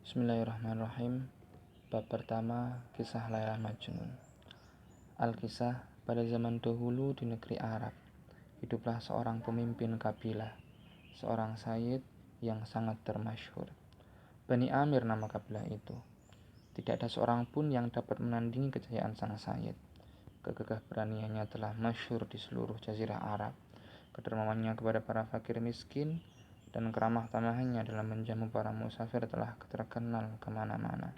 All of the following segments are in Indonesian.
Bismillahirrahmanirrahim. Bab pertama, kisah Laila Majnun. Alkisah, pada zaman dahulu di negeri Arab, hiduplah seorang pemimpin kabilah, seorang sayyid yang sangat termasyhur. Bani Amir nama kabilah itu. Tidak ada seorang pun yang dapat menandingi kejayaan sang sayyid. Kegagah beraniannya telah masyhur di seluruh jazirah Arab. Kedermawannya kepada para fakir miskin dan keramah tamahannya dalam menjamu para musafir telah terkenal kemana-mana.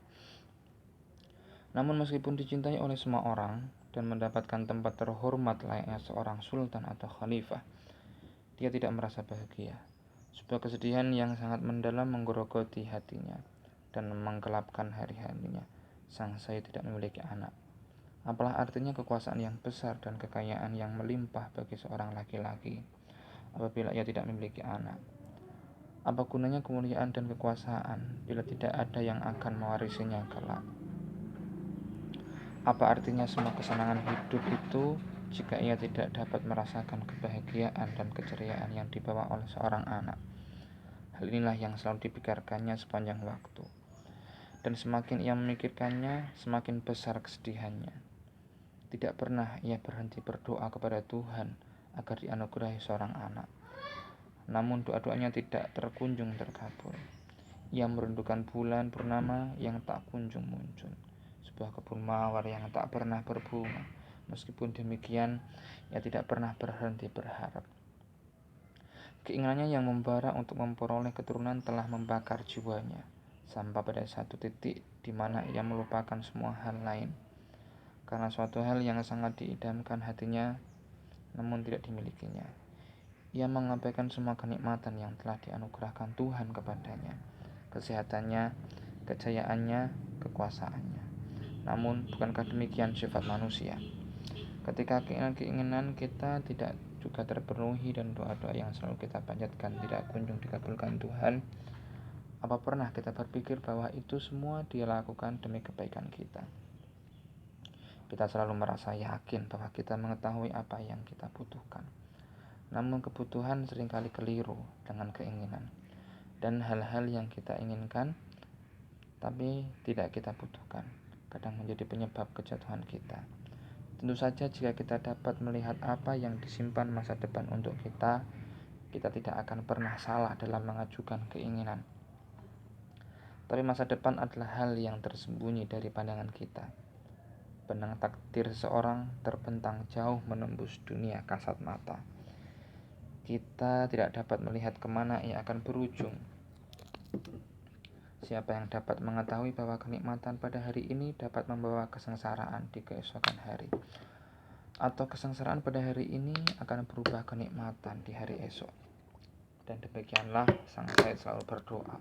Namun meskipun dicintai oleh semua orang dan mendapatkan tempat terhormat layaknya seorang sultan atau khalifah, dia tidak merasa bahagia. Sebuah kesedihan yang sangat mendalam menggerogoti hatinya dan menggelapkan hari-harinya. Sang sayyid tidak memiliki anak. Apalah artinya kekuasaan yang besar dan kekayaan yang melimpah bagi seorang laki-laki apabila ia tidak memiliki anak? Apa gunanya kemuliaan dan kekuasaan bila tidak ada yang akan mewarisinya kelak? Apa artinya semua kesenangan hidup itu jika ia tidak dapat merasakan kebahagiaan dan keceriaan yang dibawa oleh seorang anak? Hal inilah yang selalu dipikirkannya sepanjang waktu. Dan semakin ia memikirkannya, semakin besar kesedihannya. Tidak pernah ia berhenti berdoa kepada Tuhan agar dianugerahi seorang anak. Namun doa-doanya tidak terkunjung terkabul. Ia merindukan bulan purnama yang tak kunjung muncul, sebuah kebun mawar yang tak pernah berbunga. Meskipun demikian, ia tidak pernah berhenti berharap. Keinginannya yang membara untuk memperoleh keturunan telah membakar jiwanya, sampai pada satu titik di mana ia melupakan semua hal lain. Karena suatu hal yang sangat diidamkan hatinya, namun tidak dimilikinya. Ia mengabaikan semua kenikmatan yang telah dianugerahkan Tuhan kepadanya, kesehatannya, kejayaannya, kekuasaannya. Namun, bukankah demikian sifat manusia? Ketika keinginan kita tidak juga terpenuhi dan doa-doa yang selalu kita panjatkan tidak kunjung dikabulkan Tuhan, apa pernah kita berpikir bahwa itu semua Dia lakukan demi kebaikan kita? Kita selalu merasa yakin bahwa kita mengetahui apa yang kita butuhkan. Namun kebutuhan seringkali keliru dengan keinginan. Dan hal-hal yang kita inginkan tapi tidak kita butuhkan kadang menjadi penyebab kejatuhan kita. Tentu saja jika kita dapat melihat apa yang disimpan masa depan untuk kita tidak akan pernah salah dalam mengajukan keinginan. Tapi masa depan adalah hal yang tersembunyi dari pandangan kita. Benang takdir seorang terbentang jauh menembus dunia kasat mata. Kita tidak dapat melihat kemana ia akan berujung. Siapa yang dapat mengetahui bahwa kenikmatan pada hari ini dapat membawa kesengsaraan di keesokan hari, atau kesengsaraan pada hari ini akan berubah kenikmatan di hari esok? Dan demikianlah sang sayyid selalu berdoa,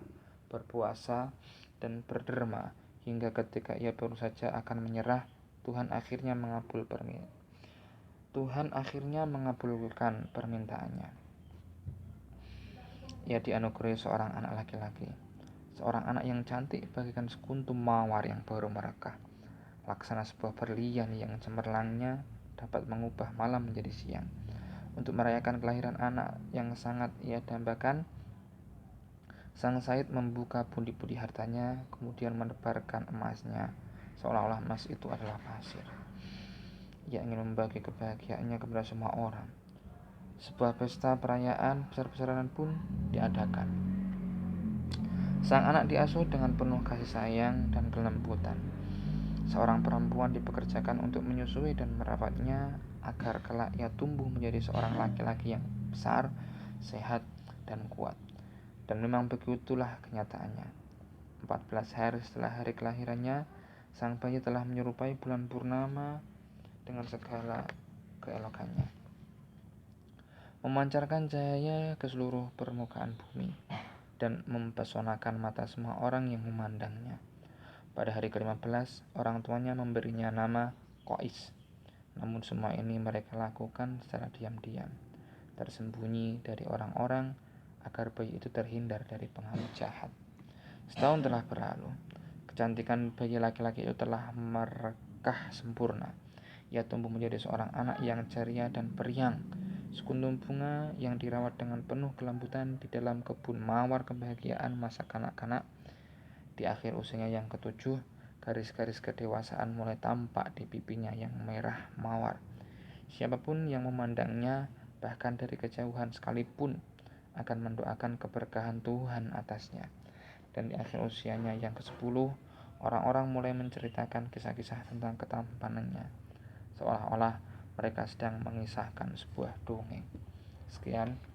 berpuasa, dan berderma hingga ketika ia baru saja akan menyerah, Tuhan akhirnya mengabulkan permintaannya. Ia dianugerahi seorang anak laki-laki, seorang anak yang cantik bagaikan sekuntum mawar yang baru merekah, laksana sebuah berlian yang cemerlangnya dapat mengubah malam menjadi siang. Untuk merayakan kelahiran anak yang sangat ia dambakan, sang sayyid membuka pundi-pundi hartanya, kemudian menebarkan emasnya, seolah-olah emas itu adalah pasir. Ia ingin membagi kebahagiaannya kepada semua orang. Sebuah pesta perayaan besar-besaran pun diadakan. Sang anak diasuh dengan penuh kasih sayang dan kelembutan. Seorang perempuan dipekerjakan untuk menyusui dan merawatnya agar kelak ia tumbuh menjadi seorang laki-laki yang besar, sehat, dan kuat. Dan memang begitulah kenyataannya. 14 hari setelah hari kelahirannya, sang bayi telah menyerupai bulan purnama dengan segala keelokannya, memancarkan cahaya ke seluruh permukaan bumi dan mempesonakan mata semua orang yang memandangnya. Pada hari ke-15, orang tuanya memberinya nama Qais. Namun semua ini mereka lakukan secara diam-diam, tersembunyi dari orang-orang agar bayi itu terhindar dari pengaruh jahat. Setahun telah berlalu. Kecantikan bayi laki-laki itu telah merekah sempurna. Ia tumbuh menjadi seorang anak yang ceria dan periang, sekuntum bunga yang dirawat dengan penuh kelembutan di dalam kebun mawar kebahagiaan masa kanak-kanak. Di akhir usianya yang ketujuh, garis-garis kedewasaan mulai tampak di pipinya yang merah mawar. Siapapun yang memandangnya, bahkan dari kejauhan sekalipun, akan mendoakan keberkahan Tuhan atasnya. Dan di akhir usianya yang ke-10, orang-orang mulai menceritakan kisah-kisah tentang ketampanannya, seolah-olah mereka sedang mengisahkan sebuah dongeng. Sekian.